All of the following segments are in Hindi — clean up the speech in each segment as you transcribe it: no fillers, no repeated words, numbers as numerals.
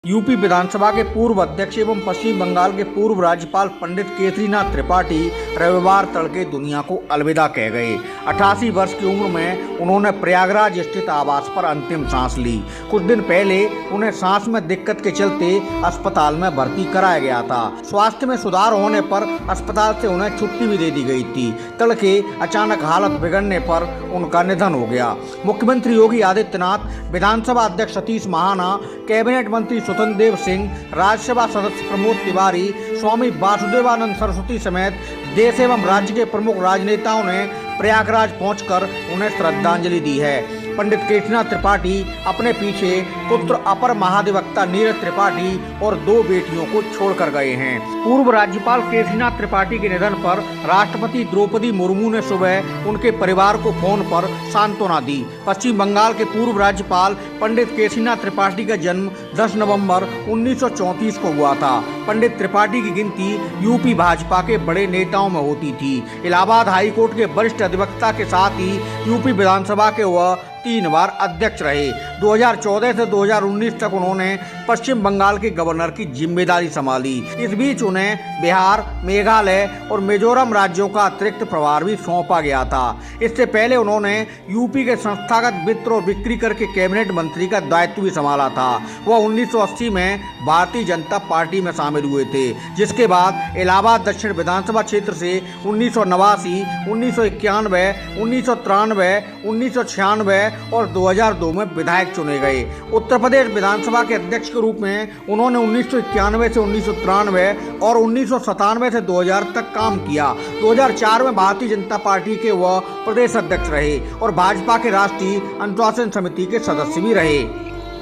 यूपी विधानसभा के पूर्व अध्यक्ष एवं पश्चिम बंगाल के पूर्व राज्यपाल पंडित केसरीनाथ त्रिपाठी रविवार तड़के दुनिया को अलविदा कह गए। 88 वर्ष की उम्र में उन्होंने प्रयागराज स्थित आवास पर अंतिम सांस ली। कुछ दिन पहले उन्हें सांस में दिक्कत के चलते अस्पताल में भर्ती कराया गया था। स्वास्थ्य में सुधार होने पर अस्पताल से उन्हें छुट्टी भी दे दी गई थी। तड़के अचानक हालत बिगड़ने पर उनका निधन हो गया। मुख्यमंत्री योगी आदित्यनाथ, विधानसभा अध्यक्ष सतीश महाना, कैबिनेट मंत्री स्वतंत्र देव सिंह, राज्यसभा सदस्य प्रमोद तिवारी, स्वामी वासुदेवानंद सरस्वती समेत देश एवं राज्य के प्रमुख राजनेताओं ने प्रयागराज पहुंचकर उन्हें श्रद्धांजलि दी है। पंडित केसरीनाथ त्रिपाठी अपने पीछे पुत्र अपर महाधिवक्ता नीरज त्रिपाठी और 2 बेटियों को छोड़कर गए हैं। पूर्व राज्यपाल केसरीनाथ त्रिपाठी के निधन पर राष्ट्रपति द्रौपदी मुर्मू ने सुबह उनके परिवार को फोन पर सांत्वना दी। पश्चिम बंगाल के पूर्व राज्यपाल पंडित केसरीनाथ त्रिपाठी का जन्म 10 नवंबर 1934 को हुआ था। पंडित त्रिपाठी की गिनती यूपी भाजपा के बड़े नेताओं में होती थी। इलाहाबाद हाईकोर्ट के वरिष्ठ अधिवक्ता के साथ ही यूपी विधानसभा के वह 3 बार अध्यक्ष रहे। 2014 से 2019 तक उन्होंने पश्चिम बंगाल के गवर्नर की जिम्मेदारी संभाली। इस बीच उन्हें बिहार, मेघालय और मिजोरम राज्यों का अतिरिक्त प्रभार भी सौंपा गया था। इससे पहले उन्होंने यूपी के संस्थागत वित्त और बिक्री कर के कैबिनेट मंत्री का दायित्व भी संभाला था। वह 1980 में भारतीय जनता पार्टी में शामिल हुए थे, जिसके बाद इलाहाबाद दक्षिण विधानसभा क्षेत्र से 1989, 1991, 1993, 1996 और 2002 में विधायक चुने गए। उत्तर प्रदेश विधानसभा के अध्यक्ष के रूप में उन्होंने 1991 से 1993 और 1997 से 2000 तक काम किया। 2004 में भारतीय जनता पार्टी के वह प्रदेश अध्यक्ष रहे और भाजपा के राष्ट्रीय अनुशासन समिति के सदस्य भी रहे।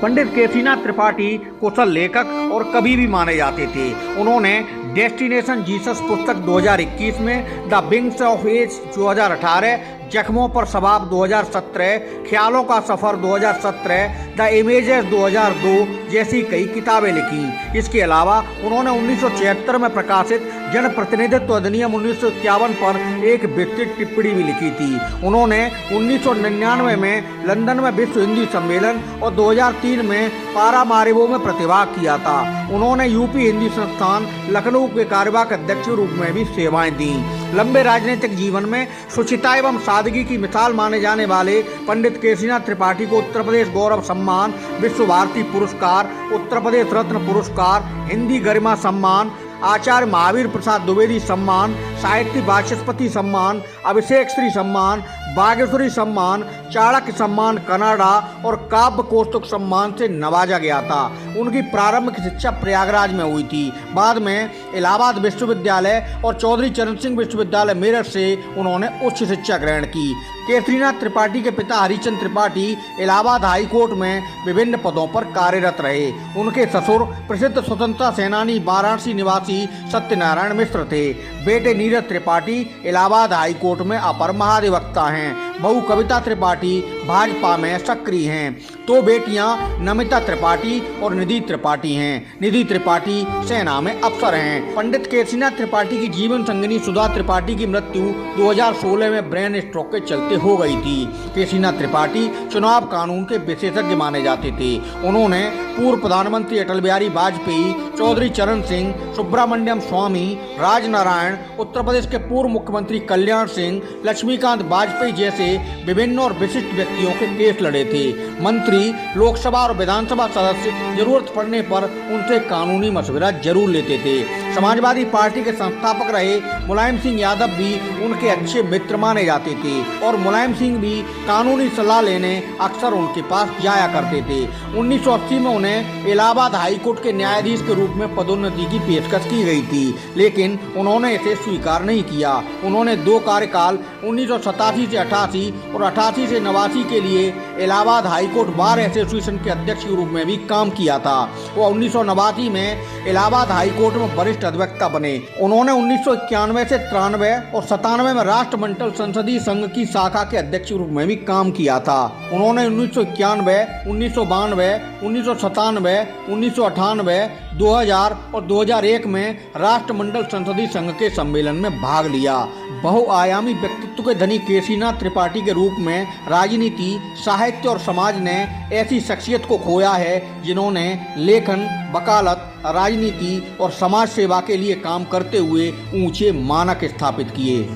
पंडित केसरीनाथ त्रिपाठी कुशल लेखक और कवि भी माने जाते थे। उन्होंने डेस्टिनेशन जीसस पुस्तक 2021 में, द विंग्स ऑफ एज 2018, जख्मों पर शबाब 2017, ख्यालों का सफर 2017, द इमेजेस 2002 जैसी कई किताबें लिखी। इसके अलावा उन्होंने 1976 में प्रकाशित जनप्रतिनिधित्व अधिनियम 1951 पर एक विस्तृत टिप्पणी भी लिखी थी। उन्होंने 1999 में लंदन में विश्व हिंदी सम्मेलन और 2003 में पारामारिबो में प्रतिभाग किया था। उन्होंने यूपी हिंदी संस्थान लखनऊ के कार्यवाहक अध्यक्ष के रूप में भी सेवाएं दी। लंबे राजनीतिक जीवन में शुचिता एवं सादगी की मिसाल माने जाने वाले पंडित केसरीनाथ त्रिपाठी को उत्तर प्रदेश गौरव सम्मान, विश्व भारती पुरस्कार, उत्तर प्रदेश रत्न पुरस्कार, हिंदी गरिमा सम्मान, आचार्य महावीर प्रसाद द्विवेदी सम्मान, साहित्य वाचस्पति सम्मान, अभिषेक श्री सम्मान, बागेश्वरी सम्मान, चाणक्य सम्मान कनाडा और काव्य कौस्तुभ सम्मान से नवाजा गया था। उनकी प्रारंभिक शिक्षा प्रयागराज में हुई थी। बाद में इलाहाबाद विश्वविद्यालय और चौधरी चरण सिंह विश्वविद्यालय मेरठ से उन्होंने उच्च शिक्षा ग्रहण की। केसरीनाथ त्रिपाठी के पिता हरिचंद त्रिपाठी इलाहाबाद हाईकोर्ट में विभिन्न पदों पर कार्यरत रहे। उनके ससुर प्रसिद्ध स्वतंत्रता सेनानी वाराणसी निवासी सत्यनारायण मिश्र थे। बेटे नीरज त्रिपाठी इलाहाबाद हाईकोर्ट में अपर महाधिवक्ता हैं। बहू कविता त्रिपाठी भाजपा में सक्रिय हैं। 2 बेटियां नमिता त्रिपाठी और निधि त्रिपाठी हैं। निधि त्रिपाठी सेना में अफसर हैं। पंडित केसरीनाथ त्रिपाठी की जीवन संगिनी सुधा त्रिपाठी की मृत्यु 2016 में ब्रेन स्ट्रोक के चलते हो गई थी। केसरीनाथ त्रिपाठी चुनाव कानून के विशेषज्ञ माने जाते थे। उन्होंने पूर्व प्रधानमंत्री अटल बिहारी वाजपेयी, चौधरी चरण सिंह, सुब्रमण्यम स्वामी, राजनारायण, उत्तर प्रदेश के पूर्व मुख्यमंत्री कल्याण सिंह, लक्ष्मीकांत वाजपेयी जैसे विभिन्न और विशिष्ट व्यक्तियों के केस लड़े थे। मंत्री, लोकसभा और विधानसभा सदस्य जरूरत पड़ने पर उनसे कानूनी मशवरा जरूर लेते थे। समाजवादी पार्टी के संस्थापक रहे मुलायम सिंह यादव भी उनके अच्छे मित्र माने जाते थे और मुलायम सिंह भी कानूनी सलाह लेने अक्सर उनके पास जाया करते थे। 1980 में उन्हें इलाहाबाद हाईकोर्ट के न्यायाधीश के रूप में पदोन्नति की पेशकश की गई थी, लेकिन उन्होंने इसे स्वीकार नहीं किया। उन्होंने 2 कार्यकाल 1987 से 88 और 88 से 89 के लिए इलाहाबाद हाईकोर्ट बार एसोसिएशन के अध्यक्ष के रूप में भी काम किया था। वो 1989 में इलाहाबाद हाईकोर्ट में वरिष्ठ अधिवक्ता बने। उन्होंने 1991 से 93 और 97 में राष्ट्रमंडल संसदीय संघ की शाखा के अध्यक्ष के रूप में भी काम किया था। उन्होंने 1991, 1992, 1997, 1998, 2000 और 2001 में राष्ट्रमंडल संसदीय संघ के सम्मेलन में भाग लिया। बहुआयामी व्यक्तित्व के धनी केसरीनाथ त्रिपाठी के रूप में राजनीति, साहित्य और समाज ने ऐसी शख्सियत को खोया है जिन्होंने लेखन, वकालत, राजनीति और समाज सेवा के लिए काम करते हुए ऊंचे मानक स्थापित किए।